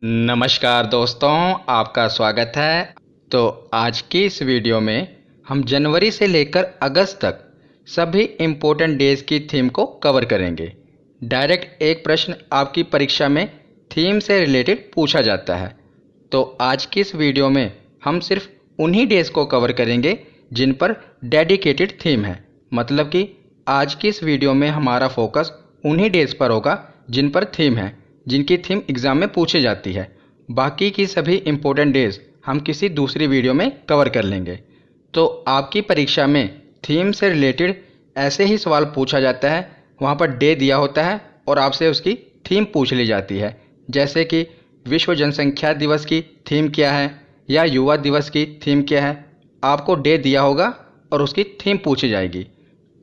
नमस्कार दोस्तों, आपका स्वागत है। तो आज की इस वीडियो में हम जनवरी से लेकर अगस्त तक सभी इम्पोर्टेंट डेज़ की थीम को कवर करेंगे। डायरेक्ट एक प्रश्न आपकी परीक्षा में थीम से रिलेटेड पूछा जाता है। तो आज की इस वीडियो में हम सिर्फ उन्हीं डेज़ को कवर करेंगे जिन पर डेडिकेटेड थीम है। मतलब कि आज की इस वीडियो में हमारा फोकस उन्हीं डेज़ पर होगा जिन पर थीम है, जिनकी थीम एग्ज़ाम में पूछी जाती है। बाकी की सभी इम्पोर्टेंट डेज़ हम किसी दूसरी वीडियो में कवर कर लेंगे। तो आपकी परीक्षा में थीम से रिलेटेड ऐसे ही सवाल पूछा जाता है, वहाँ पर डे दिया होता है और आपसे उसकी थीम पूछ ली जाती है। जैसे कि विश्व जनसंख्या दिवस की थीम क्या है या युवा दिवस की थीम क्या है, आपको डे दिया होगा और उसकी थीम पूछी जाएगी।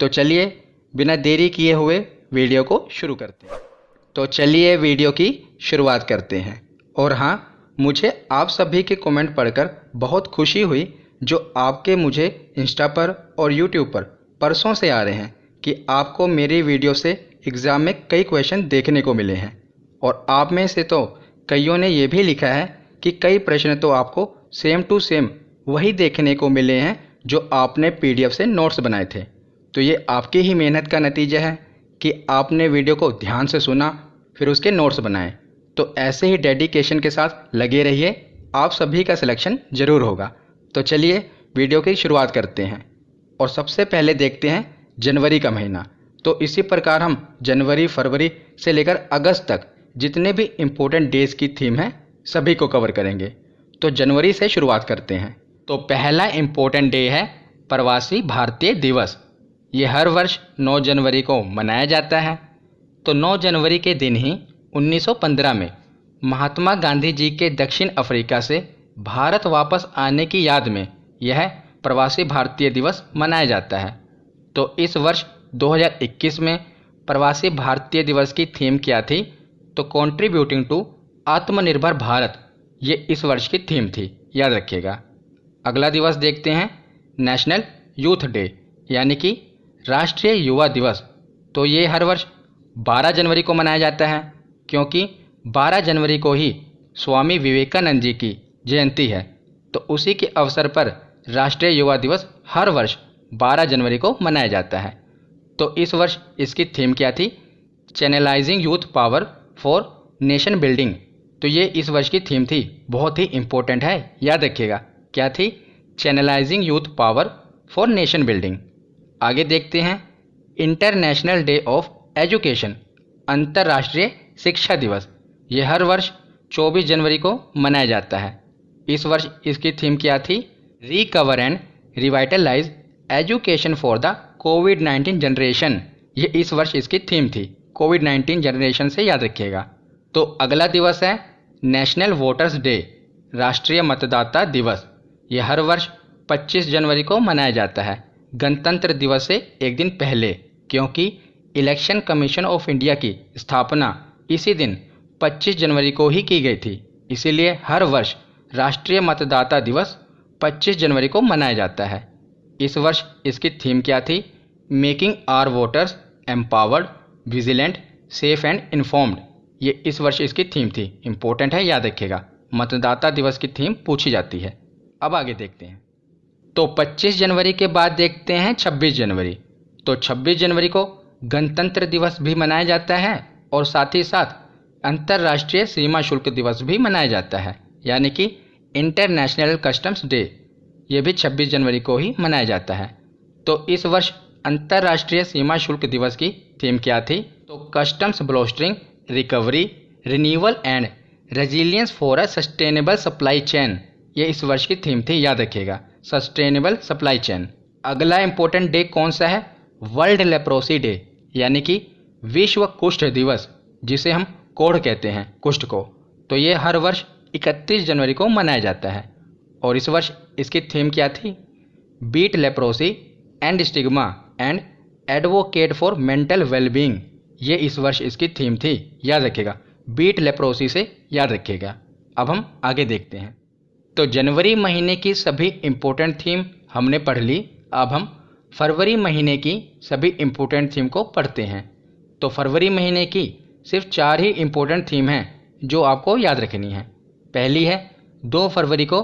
तो चलिए बिना देरी किए हुए वीडियो को शुरू करते हैं। तो चलिए वीडियो की शुरुआत करते हैं। और हाँ, मुझे आप सभी के कमेंट पढ़कर बहुत खुशी हुई जो आपके मुझे इंस्टा पर और यूट्यूब पर परसों से आ रहे हैं कि आपको मेरी वीडियो से एग्ज़ाम में कई क्वेश्चन देखने को मिले हैं। और आप में से तो कईयों ने ये भी लिखा है कि कई प्रश्न तो आपको सेम टू सेम वही देखने को मिले हैं जो आपने पीडीएफ से नोट्स बनाए थे। तो ये आपकी ही मेहनत का नतीजा है कि आपने वीडियो को ध्यान से सुना, फिर उसके नोट्स बनाए। तो ऐसे ही डेडिकेशन के साथ लगे रहिए, आप सभी का सिलेक्शन ज़रूर होगा। तो चलिए वीडियो की शुरुआत करते हैं और सबसे पहले देखते हैं जनवरी का महीना। तो इसी प्रकार हम जनवरी, फरवरी से लेकर अगस्त तक जितने भी इम्पोर्टेंट डेज़ की थीम है सभी को कवर करेंगे। तो जनवरी से शुरुआत करते हैं। तो पहला इम्पोर्टेंट डे है प्रवासी भारतीय दिवस। ये हर वर्ष 9 जनवरी को मनाया जाता है। तो 9 जनवरी के दिन ही 1915 में महात्मा गांधी जी के दक्षिण अफ्रीका से भारत वापस आने की याद में यह प्रवासी भारतीय दिवस मनाया जाता है। तो इस वर्ष 2021 में प्रवासी भारतीय दिवस की थीम क्या थी? तो कंट्रीब्यूटिंग टू आत्मनिर्भर भारत, ये इस वर्ष की थीम थी, याद रखिएगा। अगला दिवस देखते हैं नेशनल यूथ डे यानी कि राष्ट्रीय युवा दिवस। तो ये हर वर्ष 12 जनवरी को मनाया जाता है क्योंकि 12 जनवरी को ही स्वामी विवेकानंद जी की जयंती है। तो उसी के अवसर पर राष्ट्रीय युवा दिवस हर वर्ष 12 जनवरी को मनाया जाता है। तो इस वर्ष इसकी थीम क्या थी? Channelising youth power for nation building. तो ये इस वर्ष की थीम थी, बहुत ही इम्पोर्टेंट है, याद रखिएगा। क्या थी? Channelising youth power for nation building. आगे देखते हैं इंटरनेशनल डे ऑफ एजुकेशन, अंतर्राष्ट्रीय शिक्षा दिवस। ये हर वर्ष 24 जनवरी को मनाया जाता है। इस वर्ष इसकी थीम क्या थी? Recover and revitalise education for the covid generation. ये इस वर्ष इसकी थीम थी, कोविड-19 जनरेशन से याद रखिएगा। तो अगला दिवस है नेशनल वोटर्स डे, राष्ट्रीय मतदाता दिवस। ये हर वर्ष 25 जनवरी को मनाया जाता है, गणतंत्र दिवस से एक दिन पहले, क्योंकि इलेक्शन कमीशन ऑफ इंडिया की स्थापना इसी दिन 25 जनवरी को ही की गई थी। इसीलिए हर वर्ष राष्ट्रीय मतदाता दिवस 25 जनवरी को मनाया जाता है। इस वर्ष इसकी थीम क्या थी? Making our voters empowered, vigilant, safe and informed. ये इस वर्ष इसकी थीम थी, इम्पोर्टेंट है, याद रखिएगा। मतदाता दिवस की थीम पूछी जाती है। अब आगे देखते हैं। तो 25 जनवरी के बाद देखते हैं 26 जनवरी। तो 26 जनवरी को गणतंत्र दिवस भी मनाया जाता है और साथ ही साथ अंतर्राष्ट्रीय सीमा शुल्क दिवस भी मनाया जाता है, यानी कि इंटरनेशनल कस्टम्स डे। ये भी 26 जनवरी को ही मनाया जाता है। तो इस वर्ष अंतर्राष्ट्रीय सीमा शुल्क दिवस की थीम क्या थी? तो customs bolstering, recovery, renewal and resilience for a sustainable supply chain. ये इस वर्ष की थीम थी, याद रखिएगा, सस्टेनेबल सप्लाई चेन। अगला इंपॉर्टेंट डे कौन सा है? वर्ल्ड लेप्रोसी डे, यानी कि विश्व कुष्ठ दिवस, जिसे हम कोढ़ कहते हैं, कुष्ठ को। तो ये हर वर्ष 31 जनवरी को मनाया जाता है। और इस वर्ष इसकी थीम क्या थी? Beat leprosy and stigma and advocate for mental wellbeing. ये इस वर्ष इसकी थीम थी, याद रखिएगा। बीट लेप्रोसी से याद रखिएगा। अब हम आगे देखते हैं। तो जनवरी महीने की सभी इम्पोर्टेंट थीम हमने पढ़ ली। अब हम फरवरी महीने की सभी इम्पोर्टेंट थीम को पढ़ते हैं। तो फरवरी महीने की सिर्फ 4 ही इम्पोर्टेंट थीम हैं जो आपको याद रखनी है। पहली है 2 फरवरी को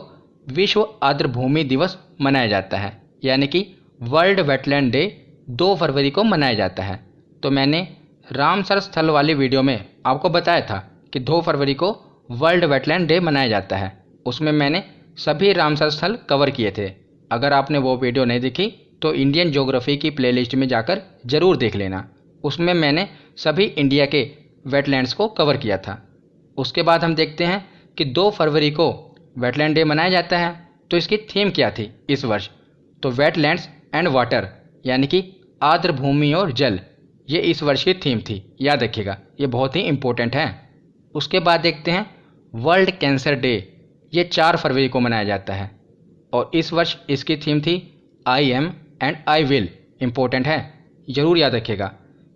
विश्व आर्द्रभूमि दिवस मनाया जाता है, यानी कि वर्ल्ड वेटलैंड डे 2 फरवरी को मनाया जाता है। तो मैंने रामसर स्थल वाली वीडियो में आपको बताया था कि 2 फरवरी को वर्ल्ड वेटलैंड डे मनाया जाता है। उसमें मैंने सभी रामसर स्थल कवर किए थे। अगर आपने वो वीडियो नहीं देखी तो इंडियन ज्योग्राफी की प्लेलिस्ट में जाकर ज़रूर देख लेना। उसमें मैंने सभी इंडिया के वेटलैंड्स को कवर किया था। उसके बाद हम देखते हैं कि 2 फरवरी को वेटलैंड डे मनाया जाता है, तो इसकी थीम क्या थी इस वर्ष? तो वेटलैंड्स एंड वाटर, यानी कि आर्द्र भूमि और जल, ये इस वर्ष की थीम थी। याद रखिएगा, ये बहुत ही इम्पोर्टेंट है। उसके बाद देखते हैं वर्ल्ड कैंसर डे, ये 4 फरवरी को मनाया जाता है और इस वर्ष इसकी थीम थी I am and I will. Important है, ज़रूर याद रखिएगा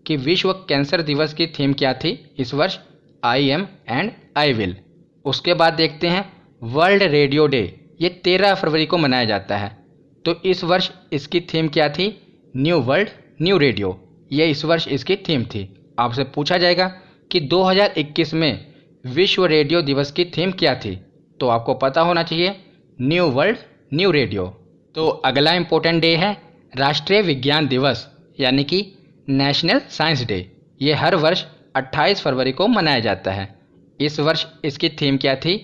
कि विश्व कैंसर दिवस की थीम क्या थी इस वर्ष? I am and I will. उसके बाद देखते हैं वर्ल्ड रेडियो डे, ये 13 फरवरी को मनाया जाता है। तो इस वर्ष इसकी थीम क्या थी? न्यू वर्ल्ड न्यू रेडियो, ये इस वर्ष इसकी थीम थी। आपसे पूछा जाएगा कि 2021 में विश्व रेडियो दिवस की थीम क्या थी, तो आपको पता होना चाहिए न्यू वर्ल्ड न्यू रेडियो। तो अगला इम्पोर्टेंट डे है राष्ट्रीय विज्ञान दिवस, यानी कि नेशनल साइंस डे। ये हर वर्ष 28 फरवरी को मनाया जाता है। इस वर्ष इसकी थीम क्या थी?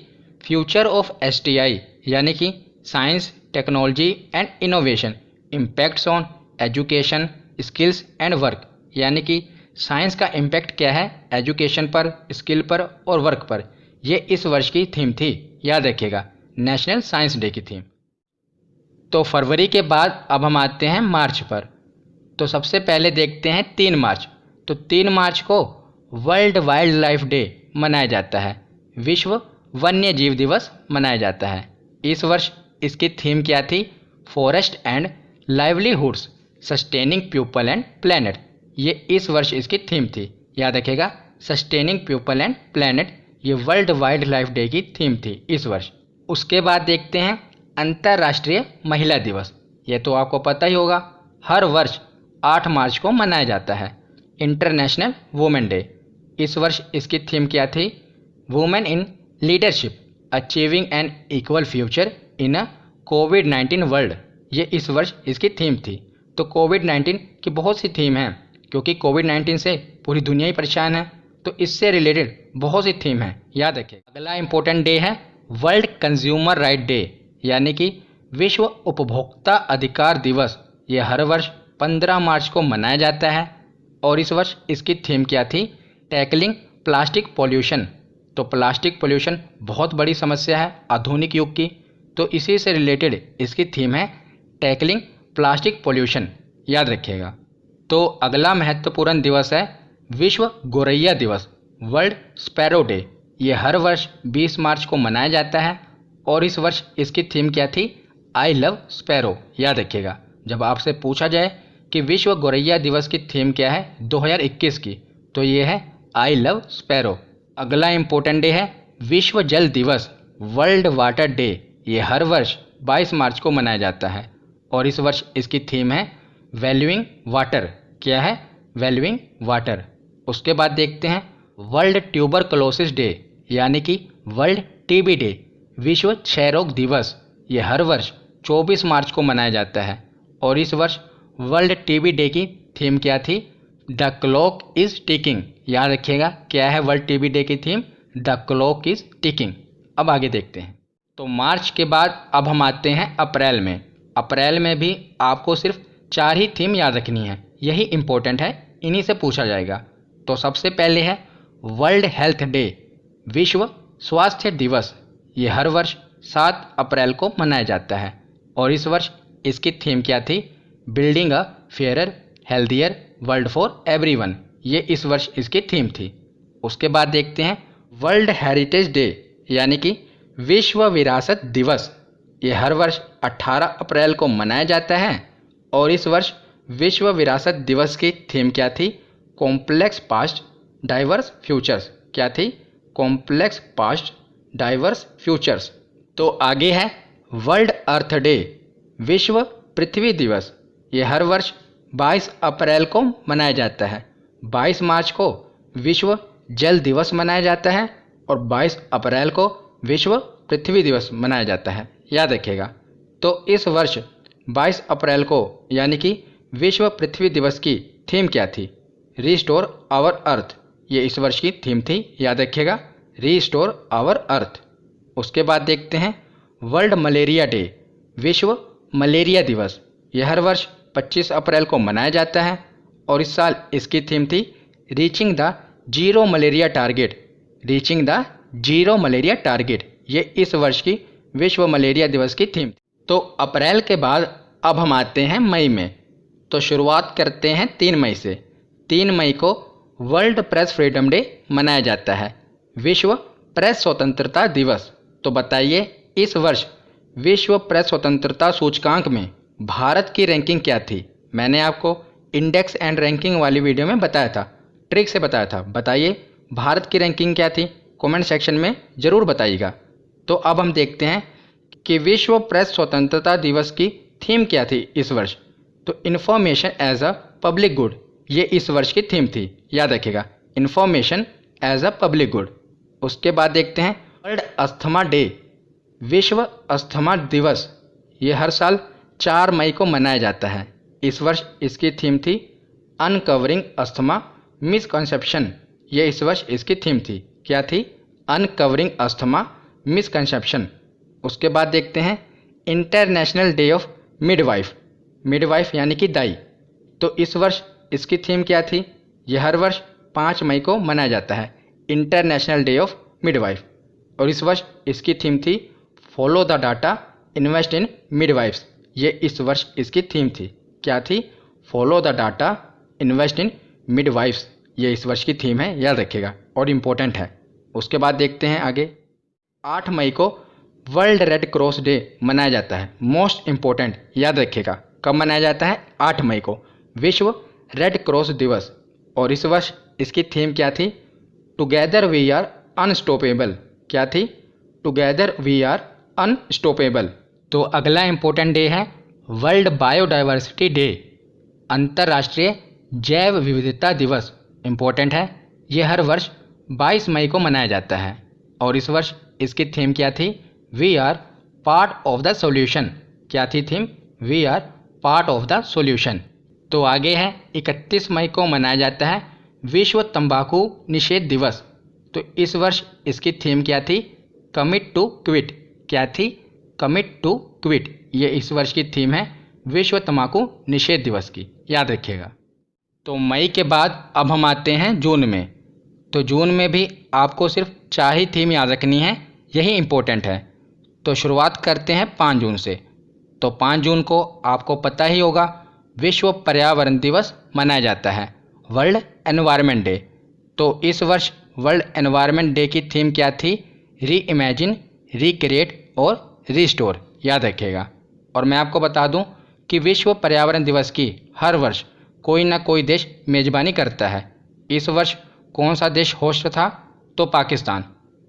फ्यूचर ऑफ एसटीआई, यानी कि science technology and innovation, impacts on education skills and work, यानी कि साइंस का इम्पैक्ट क्या है एजुकेशन पर, स्किल पर और वर्क पर। ये इस वर्ष की थीम थी। याद रखिएगा, नेशनल साइंस डे की थीम। तो फरवरी के बाद अब हम आते हैं मार्च पर। तो सबसे पहले देखते हैं 3 मार्च। तो 3 मार्च को वर्ल्ड वाइल्ड लाइफ डे मनाया जाता है, विश्व वन्य जीव दिवस मनाया जाता है। इस वर्ष इसकी थीम क्या थी? Forest and livelihoods sustaining people and planet, ये इस वर्ष इसकी थीम थी। याद रखिएगा, सस्टेनिंग पीपल एंड प्लैनेट, ये वर्ल्ड वाइल्ड लाइफ डे की थीम थी इस वर्ष। उसके बाद देखते हैं अंतर्राष्ट्रीय महिला दिवस। ये तो आपको पता ही होगा, हर वर्ष 8 मार्च को मनाया जाता है, इंटरनेशनल वुमेन डे। इस वर्ष इसकी थीम क्या थी? Women in leadership achieving an equal future in a कोविड-19 वर्ल्ड, ये इस वर्ष इसकी थीम थी। तो कोविड-19 की बहुत सी थीम हैं, क्योंकि कोविड-19 से पूरी दुनिया ही परेशान है, तो इससे रिलेटेड बहुत सी थीम है, याद रखें। अगला इंपॉर्टेंट डे है वर्ल्ड कंज्यूमर राइट डे, यानी कि विश्व उपभोक्ता अधिकार दिवस। ये हर वर्ष 15 मार्च को मनाया जाता है और इस वर्ष इसकी थीम क्या थी? Tackling plastic pollution. तो प्लास्टिक पॉल्यूशन बहुत बड़ी समस्या है आधुनिक युग की, तो इसी से रिलेटेड इसकी थीम है टैकलिंग प्लास्टिक पॉल्यूशन। याद रखिएगा। तो अगला महत्वपूर्ण दिवस है विश्व गोरैया दिवस, वर्ल्ड स्पैरो डे। ये हर वर्ष 20 मार्च को मनाया जाता है और इस वर्ष इसकी थीम क्या थी? I love sparrow. याद रखिएगा, जब आपसे पूछा जाए कि विश्व गोरैया दिवस की थीम क्या है 2021 की, तो ये है आई लव स्पैरो। अगला इम्पोर्टेंट डे है विश्व जल दिवस, वर्ल्ड वाटर डे। ये हर वर्ष 22 मार्च को मनाया जाता है और इस वर्ष इसकी थीम है वैल्यूइंग वाटर। क्या है? Valuing water. उसके बाद देखते हैं वर्ल्ड ट्यूबरकुलोसिस डे, यानी कि वर्ल्ड टीबी डे, विश्व क्षय रोग दिवस। ये हर वर्ष 24 मार्च को मनाया जाता है और इस वर्ष वर्ल्ड टीबी डे की थीम क्या थी? The clock is ticking. याद रखिएगा, क्या है वर्ल्ड टीबी डे की theme? The clock is ticking. अब आगे देखते हैं। तो मार्च के बाद अब हम आते हैं अप्रैल में। अप्रैल में भी आपको सिर्फ 4 ही थीम याद रखनी है, यही इम्पोर्टेंट है, इन्हीं से पूछा जाएगा। तो सबसे पहले है वर्ल्ड हेल्थ डे, विश्व स्वास्थ्य दिवस। ये हर वर्ष 7 अप्रैल को मनाया जाता है और इस वर्ष इसकी थीम क्या थी? Building a fairer healthier world for everyone. ये इस वर्ष इसकी थीम थी। उसके बाद देखते हैं वर्ल्ड हेरिटेज डे, यानी कि विश्व विरासत दिवस। ये हर वर्ष 18 अप्रैल को मनाया जाता है और इस वर्ष विश्व विरासत दिवस की थीम क्या थी? Complex past diverse futures. क्या थी? Complex past diverse futures. तो आगे है वर्ल्ड अर्थ डे, विश्व पृथ्वी दिवस। ये हर वर्ष 22 अप्रैल को मनाया जाता है। 22 मार्च को विश्व जल दिवस मनाया जाता है और 22 अप्रैल को विश्व पृथ्वी दिवस मनाया जाता है, याद रखिएगा। तो इस वर्ष 22 अप्रैल को यानी कि विश्व पृथ्वी दिवस की थीम क्या थी? रीस्टोर आवर अर्थ, ये इस वर्ष की थीम थी, याद रखिएगा, रीस्टोर आवर अर्थ। उसके बाद देखते हैं वर्ल्ड मलेरिया डे, विश्व मलेरिया दिवस। यह हर वर्ष 25 अप्रैल को मनाया जाता है और इस साल इसकी थीम थी reaching the zero malaria target, reaching the zero malaria target. ये इस वर्ष की विश्व मलेरिया दिवस की थीम थी। तो अप्रैल के बाद अब हम आते हैं मई में। तो शुरुआत करते हैं 3 मई से। 3 मई को वर्ल्ड प्रेस फ्रीडम डे मनाया जाता है, विश्व प्रेस स्वतंत्रता दिवस। तो बताइए इस वर्ष विश्व प्रेस स्वतंत्रता सूचकांक में भारत की रैंकिंग क्या थी? मैंने आपको इंडेक्स एंड रैंकिंग वाली वीडियो में बताया था, ट्रिक से बताया था। बताइए भारत की रैंकिंग क्या थी? कमेंट सेक्शन में ज़रूर बताइएगा। तो अब हम देखते हैं कि विश्व प्रेस स्वतंत्रता दिवस की थीम क्या थी इस वर्ष। तो information as a public good, ये इस वर्ष की थीम थी, याद रखिएगा, information as a public good. उसके बाद देखते हैं वर्ल्ड अस्थमा डे, विश्व अस्थमा दिवस। ये हर साल 4 मई को मनाया जाता है। इस वर्ष इसकी थीम थी अनकवरिंग अस्थमा मिसकंसेप्शन, ये इस वर्ष इसकी थीम थी, क्या थी? Uncovering asthma misconception. उसके बाद देखते हैं international day of midwife, midwife यानी कि दाई। तो इस वर्ष इसकी थीम क्या थी? यह हर वर्ष 5 मई को मनाया जाता है, इंटरनेशनल डे ऑफ मिडवाइफ। और इस वर्ष इसकी थीम थी follow the data, invest in midwives, ये इस वर्ष इसकी थीम थी, क्या थी? Follow the data, invest in midwives, ये इस वर्ष की थीम है, याद रखिएगा और इम्पोर्टेंट है। उसके बाद देखते हैं आगे 8 मई को वर्ल्ड रेड क्रॉस डे मनाया जाता है, मोस्ट इम्पोर्टेंट, याद रखिएगा। कब मनाया जाता है? 8 मई को, विश्व रेड क्रॉस दिवस। और इस वर्ष इसकी थीम क्या थी? टुगेदर वी आर अनस्टॉपेबल, क्या थी? Together we are unstoppable. तो अगला इम्पोर्टेंट डे है वर्ल्ड बायोडाइवर्सिटी डे, अंतर्राष्ट्रीय जैव विविधता दिवस, इम्पोर्टेंट है। ये हर वर्ष 22 मई को मनाया जाता है और इस वर्ष इसकी थीम क्या थी? We are part of the solution, क्या थी theme? We are part of the solution. तो आगे है 31 मई को मनाया जाता है विश्व तंबाकू निषेध दिवस। तो इस वर्ष इसकी थीम क्या थी? कमिट टू क्विट, क्या थी? कमिट टू क्विट, ये इस वर्ष की थीम है विश्व तंबाकू निषेध दिवस की, याद रखिएगा। तो मई के बाद अब हम आते हैं जून में। तो जून में भी आपको सिर्फ 4 ही थीम याद रखनी है, यही इम्पोर्टेंट है। तो शुरुआत करते हैं 5 जून से। तो 5 जून को आपको पता ही होगा विश्व पर्यावरण दिवस मनाया जाता है, वर्ल्ड एनवायरनमेंट डे। तो इस वर्ष वर्ल्ड एनवायरनमेंट डे की थीम क्या थी? री इमेजिन, रिक्रिएट और रिस्टोर, याद रखिएगा। और मैं आपको बता दूं कि विश्व पर्यावरण दिवस की हर वर्ष कोई ना कोई देश मेज़बानी करता है। इस वर्ष कौन सा देश होस्ट था? तो पाकिस्तान,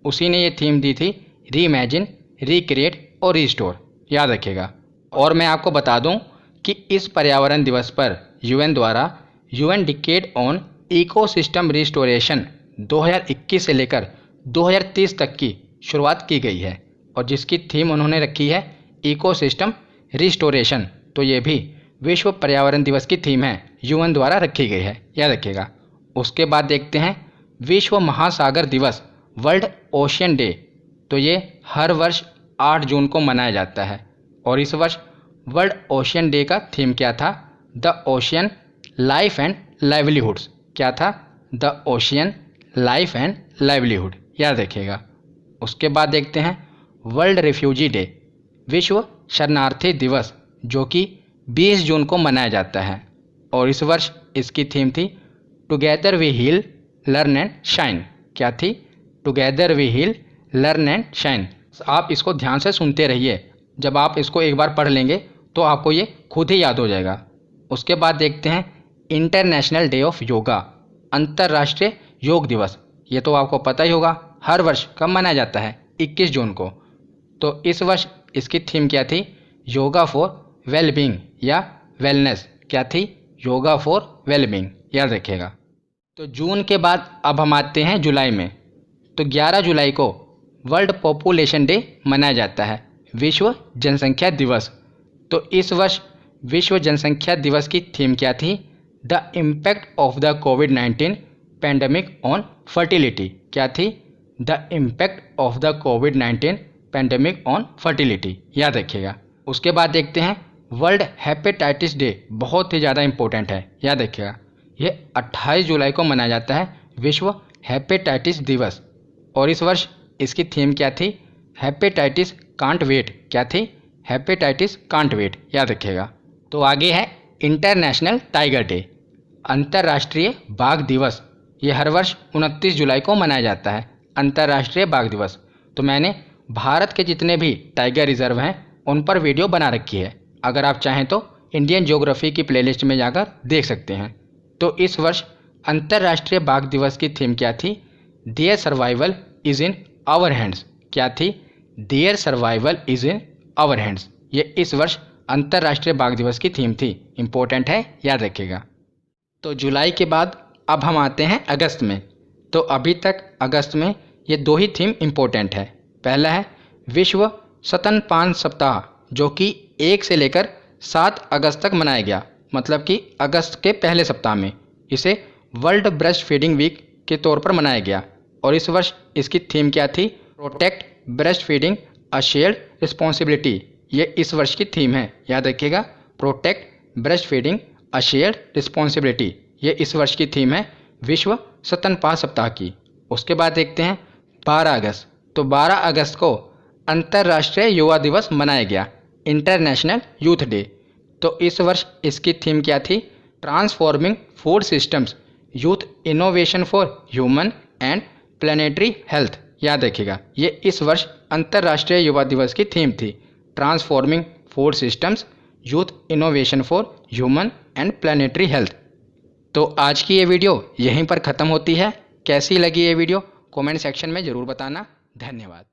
उसी ने ये थीम दी थी री इमेजिन, रिक्रिएट और रिस्टोर, याद रखिएगा। और मैं आपको बता दूं कि इस पर्यावरण दिवस पर यूएन द्वारा UN decade on ecosystem restoration 2021 से लेकर 2030 तक की शुरुआत की गई है और जिसकी थीम उन्होंने रखी है इकोसिस्टम रिस्टोरेशन। तो ये भी विश्व पर्यावरण दिवस की थीम है, यूएन द्वारा रखी गई है, याद रखिएगा। उसके बाद देखते हैं विश्व महासागर दिवस, वर्ल्ड ओशियन डे। तो ये हर वर्ष 8 जून को मनाया जाता है और इस वर्ष वर्ल्ड ओशियन डे का थीम क्या था? The ocean life and livelihoods, क्या था? The ocean life and livelihood, याद रखिएगा। उसके बाद देखते हैं वर्ल्ड रिफ्यूजी डे, विश्व शरणार्थी दिवस, जो कि 20 जून को मनाया जाता है और इस वर्ष इसकी थीम थी together we heal, learn and shine, क्या थी? Together we heal, learn and shine. आप इसको ध्यान से सुनते रहिए, जब आप इसको एक बार पढ़ लेंगे तो आपको ये खुद ही याद हो जाएगा। उसके बाद देखते हैं इंटरनेशनल डे ऑफ योगा, अंतर्राष्ट्रीय योग दिवस। ये तो आपको पता ही होगा हर वर्ष कब मनाया जाता है? 21 जून को। तो इस वर्ष इसकी थीम क्या थी? योगा फॉर वेलबींग या वेलनेस, क्या थी? योगा फॉर वेलबींग, याद रखिएगा। तो जून के बाद अब हम आते हैं जुलाई में। तो 11 जुलाई को वर्ल्ड पॉपुलेशन डे मनाया जाता है, विश्व जनसंख्या दिवस। तो इस वर्ष विश्व जनसंख्या दिवस की थीम क्या थी? The impact of the covid pandemic on fertility. क्या थी? The impact of the covid pandemic on fertility, याद रखिएगा। उसके बाद देखते हैं वर्ल्ड हेपेटाइटिस डे, बहुत ही ज़्यादा इंपॉर्टेंट है, याद रखिएगा। ये 28 जुलाई को मनाया जाता है, विश्व हेपेटाइटिस दिवस। और इस वर्ष इसकी थीम क्या थी? Hepatitis can't wait. क्या थी? हेपेटाइटिस कांट वेट, याद रखिएगा। तो आगे है इंटरनेशनल टाइगर डे, अंतर्राष्ट्रीय बाघ दिवस। ये हर वर्ष 29 जुलाई को मनाया जाता है, अंतर्राष्ट्रीय बाघ दिवस। तो मैंने भारत के जितने भी टाइगर रिजर्व हैं उन पर वीडियो बना रखी है, अगर आप चाहें तो इंडियन ज्योग्राफी की प्लेलिस्ट में जाकर देख सकते हैं। तो इस वर्ष अंतर्राष्ट्रीय बाघ दिवस की थीम क्या थी? Their survival is in our hands. क्या थी? Their survival is in our hands. ये इस वर्ष अंतर्राष्ट्रीय बाघ दिवस की थीम थी, इंपॉर्टेंट है, याद रखिएगा। तो जुलाई के बाद अब हम आते हैं अगस्त में। तो अभी तक अगस्त में ये 2 ही थीम इंपॉर्टेंट है। पहला है विश्व स्तनपान सप्ताह, जो कि 1 से लेकर 7 अगस्त तक मनाया गया, मतलब कि अगस्त के पहले सप्ताह में। इसे वर्ल्ड ब्रेस्ट फीडिंग वीक के तौर पर मनाया गया। और इस वर्ष इसकी थीम क्या थी? Protect breast feeding a shared responsibility. ये इस वर्ष की थीम है, याद रखिएगा। Protect breast feeding a shared responsibility, ये इस वर्ष की थीम है विश्व स्तनपान सप्ताह की। उसके बाद देखते हैं 12 अगस्त। तो 12 अगस्त को अंतर्राष्ट्रीय युवा दिवस मनाया गया, इंटरनेशनल यूथ डे। तो इस वर्ष इसकी थीम क्या थी? Transforming food systems, youth innovation for human and planetary health, याद रखिएगा। ये इस वर्ष अंतर्राष्ट्रीय युवा दिवस की थीम थी, transforming food systems, youth innovation for human and planetary health. तो आज की ये वीडियो यहीं पर ख़त्म होती है। कैसी लगी ये वीडियो कमेंट सेक्शन में ज़रूर बताना। धन्यवाद।